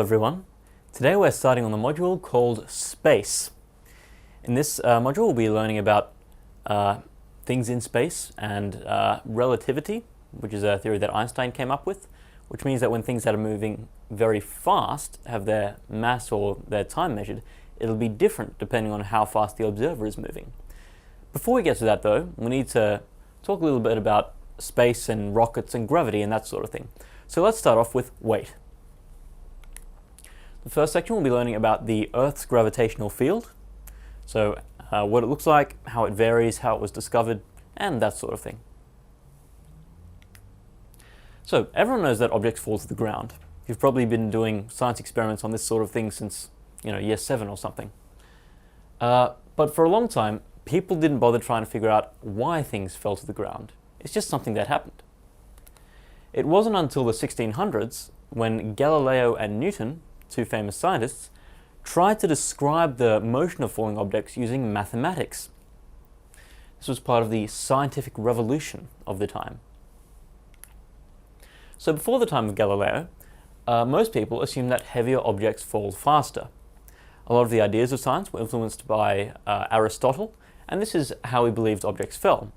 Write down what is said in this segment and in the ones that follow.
everyone. Today we're starting on the module called Space. In this module we'll be learning about things in space and relativity, which is a theory that Einstein came up with, which means that when things that are moving very fast have their mass or their time measured, it'll be different depending on how fast the observer is moving. Before we get to that though, we need to talk a little bit about space and rockets and gravity and that sort of thing. So let's start off with weight. The first section we'll be learning about the Earth's gravitational field. So what it looks like, how it varies, how it was discovered, and that sort of thing. So everyone knows that objects fall to the ground. You've probably been doing science experiments on this sort of thing since, year 7 or something. But for a long time, people didn't bother trying to figure out why things fell to the ground. It's just something that happened. It wasn't until the 1600s when Galileo and Newton, two famous scientists, tried to describe the motion of falling objects using mathematics. This was part of the scientific revolution of the time. So before the time of Galileo, most people assumed that heavier objects fall faster. A lot of the ideas of science were influenced by Aristotle, and this is how he believed objects fell.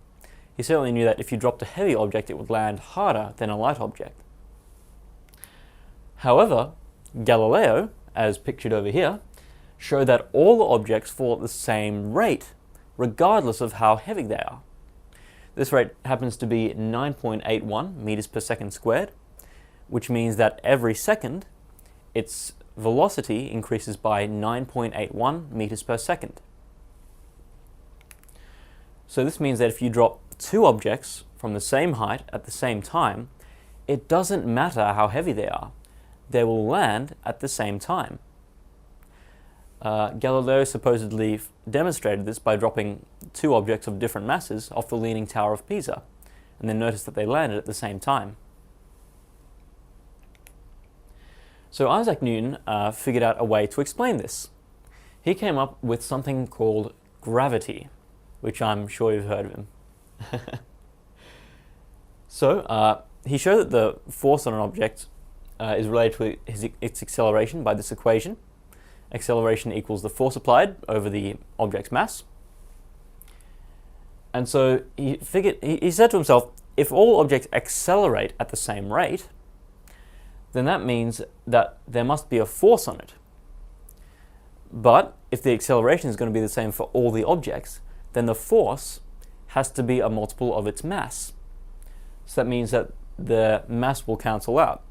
He certainly knew that if you dropped a heavy object, it would land harder than a light object. However, Galileo, as pictured over here, showed that all objects fall at the same rate, regardless of how heavy they are. This rate happens to be 9.81 meters per second squared, which means that every second, its velocity increases by 9.81 meters per second. So this means that if you drop two objects from the same height at the same time, it doesn't matter how heavy they are. They will land at the same time. Galileo supposedly demonstrated this by dropping two objects of different masses off the Leaning Tower of Pisa, and then noticed that they landed at the same time. So Isaac Newton figured out a way to explain this. He came up with something called gravity, which I'm sure you've heard of him. So he showed that the force on an object is related to its acceleration by this equation. Acceleration equals the force applied over the object's mass. And so he said to himself, if all objects accelerate at the same rate, then that means that there must be a force on it. But if the acceleration is going to be the same for all the objects, then the force has to be a multiple of its mass. So that means that the mass will cancel out.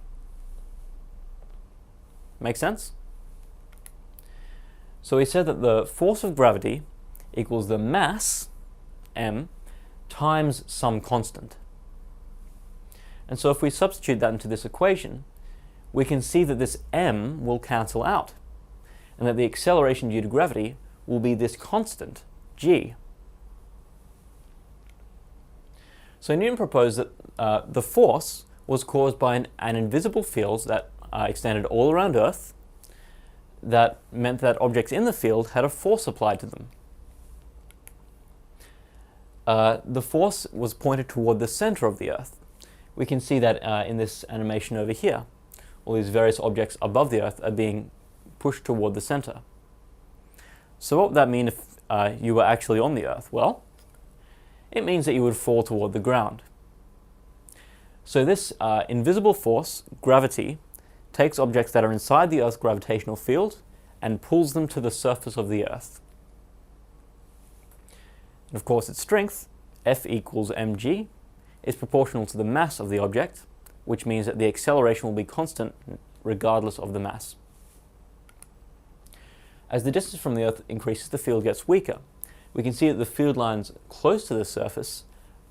Make sense? So he said that the force of gravity equals the mass, m, times some constant. And so if we substitute that into this equation, we can see that this m will cancel out, and that the acceleration due to gravity will be this constant, g. So Newton proposed that the force was caused by an invisible field that extended all around Earth, that meant that objects in the field had a force applied to them. The force was pointed toward the center of the Earth. We can see that in this animation over here. All these various objects above the Earth are being pushed toward the center. So what would that mean if you were actually on the Earth? Well, it means that you would fall toward the ground. So this invisible force, gravity, takes objects that are inside the Earth's gravitational field and pulls them to the surface of the Earth. And of course its strength, F equals mg, is proportional to the mass of the object, which means that the acceleration will be constant regardless of the mass. As the distance from the Earth increases, the field gets weaker. We can see that the field lines close to the surface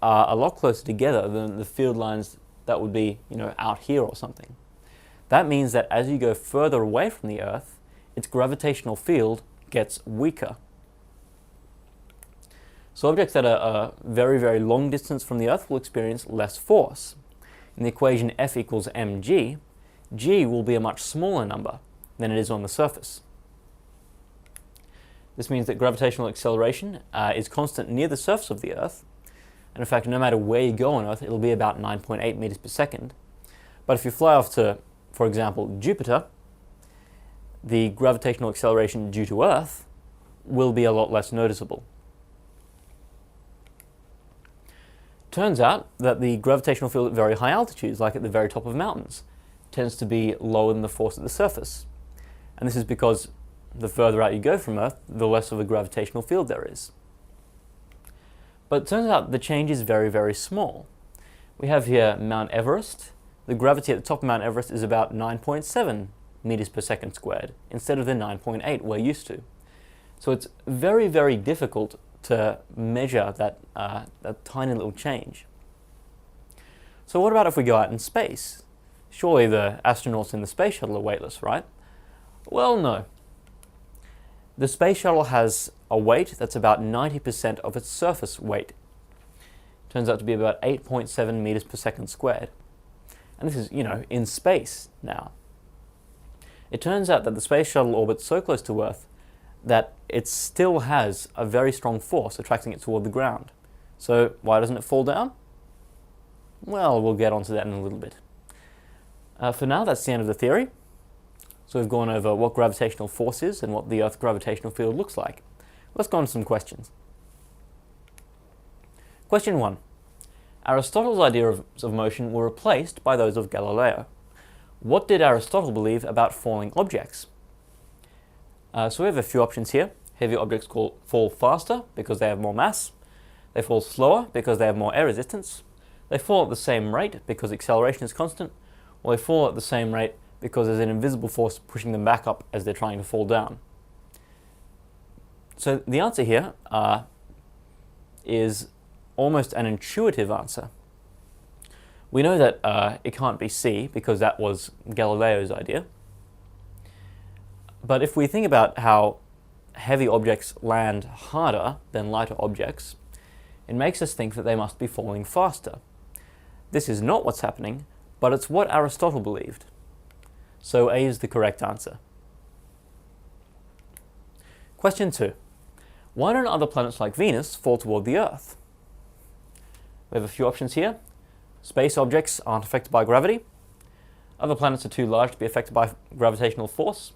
are a lot closer together than the field lines that would be, out here or something. That means that as you go further away from the Earth, its gravitational field gets weaker. So objects that are a very, very long distance from the Earth will experience less force. In the equation F equals mg, g will be a much smaller number than it is on the surface. This means that gravitational acceleration is constant near the surface of the Earth, and in fact, no matter where you go on Earth, it'll be about 9.8 meters per second. But if you fly off to, for example, Jupiter, the gravitational acceleration due to Earth will be a lot less noticeable. Turns out that the gravitational field at very high altitudes, like at the very top of mountains, tends to be lower than the force at the surface. And this is because the further out you go from Earth, the less of a gravitational field there is. But it turns out the change is very, very small. We have here Mount Everest. The gravity at the top of Mount Everest is about 9.7 meters per second squared, instead of the 9.8 we're used to. So it's very, very difficult to measure that tiny little change. So what about if we go out in space? Surely the astronauts in the space shuttle are weightless, right? Well, no. The space shuttle has a weight that's about 90% of its surface weight. Turns out to be about 8.7 meters per second squared. And this is, in space now. It turns out that the space shuttle orbits so close to Earth that it still has a very strong force attracting it toward the ground. So why doesn't it fall down? Well, we'll get onto that in a little bit. For now, that's the end of the theory. So we've gone over what gravitational force is and what the Earth's gravitational field looks like. Let's go on to some questions. Question 1. Aristotle's ideas of motion were replaced by those of Galileo. What did Aristotle believe about falling objects? So we have a few options here. Heavy objects fall faster because they have more mass. They fall slower because they have more air resistance. They fall at the same rate because acceleration is constant. Or they fall at the same rate because there's an invisible force pushing them back up as they're trying to fall down. So the answer here is almost an intuitive answer. We know that it can't be C because that was Galileo's idea. But if we think about how heavy objects land harder than lighter objects, it makes us think that they must be falling faster. This is not what's happening, but it's what Aristotle believed. So A is the correct answer. Question 2. Why don't other planets like Venus fall toward the Earth? We have a few options here. Space objects aren't affected by gravity. Other planets are too large to be affected by gravitational force.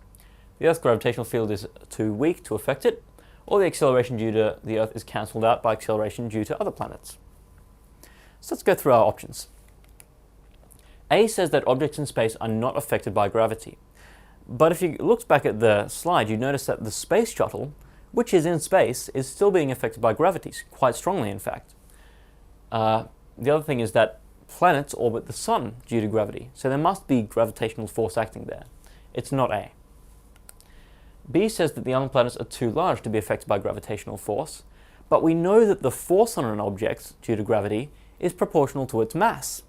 The Earth's gravitational field is too weak to affect it. Or the acceleration due to the Earth is cancelled out by acceleration due to other planets. So let's go through our options. A says that objects in space are not affected by gravity. But if you look back at the slide, you notice that the space shuttle, which is in space, is still being affected by gravity, quite strongly in fact. The other thing is that planets orbit the sun due to gravity, so there must be gravitational force acting there. It's not A. B says that the other planets are too large to be affected by gravitational force, but we know that the force on an object due to gravity is proportional to its mass.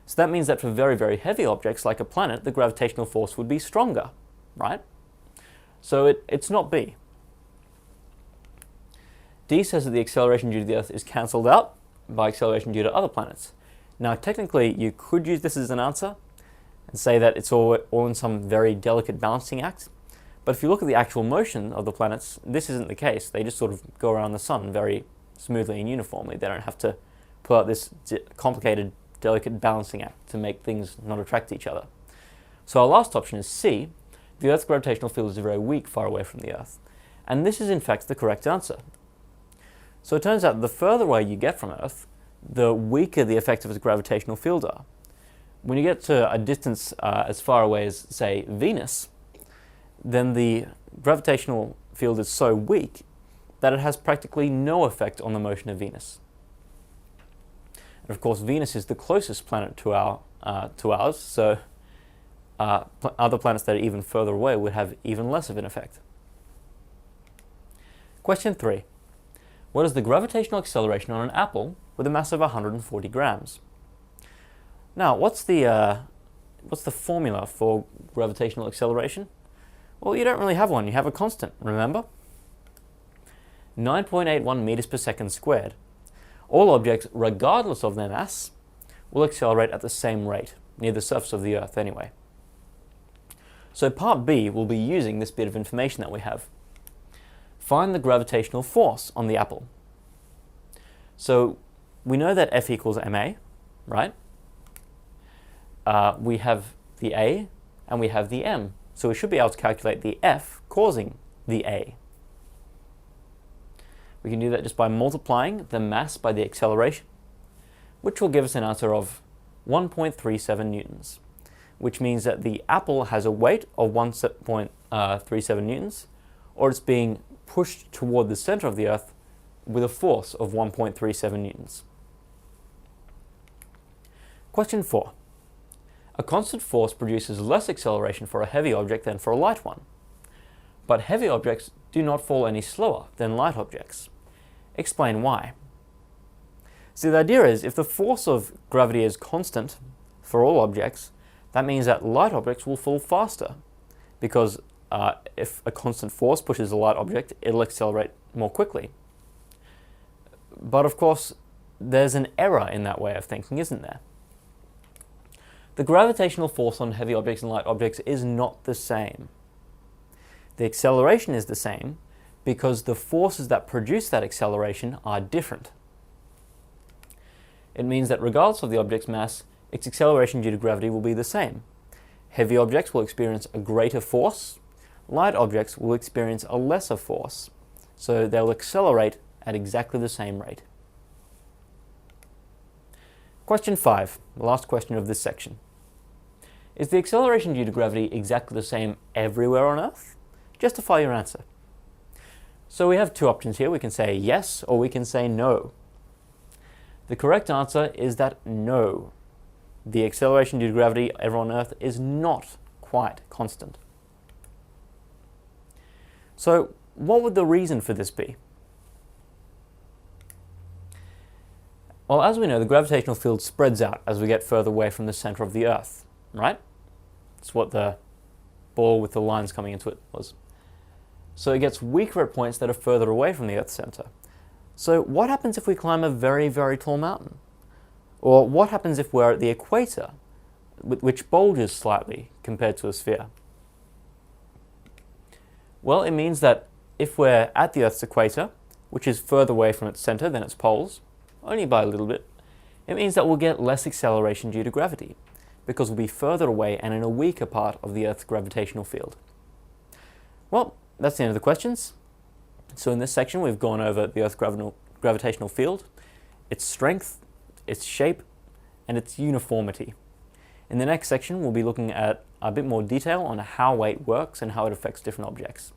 So that means that for very, very heavy objects like a planet, the gravitational force would be stronger, right? So it's not B. D says that the acceleration due to the Earth is cancelled out by acceleration due to other planets. Now, technically, you could use this as an answer and say that it's all in some very delicate balancing act. But if you look at the actual motion of the planets, this isn't the case. They just sort of go around the sun very smoothly and uniformly. They don't have to pull out this complicated, delicate balancing act to make things not attract each other. So our last option is C. The Earth's gravitational field is very weak far away from the Earth. And this is in fact the correct answer. So it turns out the further away you get from Earth, the weaker the effects of its gravitational field are. When you get to a distance as far away as, say, Venus, then the gravitational field is so weak that it has practically no effect on the motion of Venus. And of course, Venus is the closest planet to ours, so other planets that are even further away would have even less of an effect. Question 3. What is the gravitational acceleration on an apple with a mass of 140 grams? Now, what's the formula for gravitational acceleration? Well, you don't really have one. You have a constant, remember? 9.81 meters per second squared. All objects, regardless of their mass, will accelerate at the same rate, near the surface of the Earth anyway. So part B will be using this bit of information that we have. Find the gravitational force on the apple. So we know that F equals ma, right? We have the A and we have the m. So we should be able to calculate the F causing the A. We can do that just by multiplying the mass by the acceleration, which will give us an answer of 1.37 newtons, which means that the apple has a weight of 1.37 newtons, or it's being pushed toward the center of the Earth with a force of 1.37 newtons. Question 4. A constant force produces less acceleration for a heavy object than for a light one, but heavy objects do not fall any slower than light objects. Explain why. So the idea is, if the force of gravity is constant for all objects, that means that light objects will fall faster, because if a constant force pushes a light object, it'll accelerate more quickly. But of course, there's an error in that way of thinking, isn't there? The gravitational force on heavy objects and light objects is not the same. The acceleration is the same because the forces that produce that acceleration are different. It means that regardless of the object's mass, its acceleration due to gravity will be the same. Heavy objects will experience a greater force, light objects will experience a lesser force, so they'll accelerate at exactly the same rate. Question 5, the last question of this section. Is the acceleration due to gravity exactly the same everywhere on Earth? Justify your answer. So we have two options here. We can say yes, or we can say no. The correct answer is that no. The acceleration due to gravity everywhere on Earth is not quite constant. So what would the reason for this be? Well, as we know, the gravitational field spreads out as we get further away from the center of the Earth, right? It's what the ball with the lines coming into it was. So it gets weaker at points that are further away from the Earth's center. So what happens if we climb a very, very tall mountain? Or what happens if we're at the equator, which bulges slightly compared to a sphere? Well, it means that if we're at the Earth's equator, which is further away from its center than its poles, only by a little bit, it means that we'll get less acceleration due to gravity, because we'll be further away and in a weaker part of the Earth's gravitational field. Well, that's the end of the questions. So in this section, we've gone over the Earth's gravitational field, its strength, its shape, and its uniformity. In the next section, we'll be looking at a bit more detail on how weight works and how it affects different objects.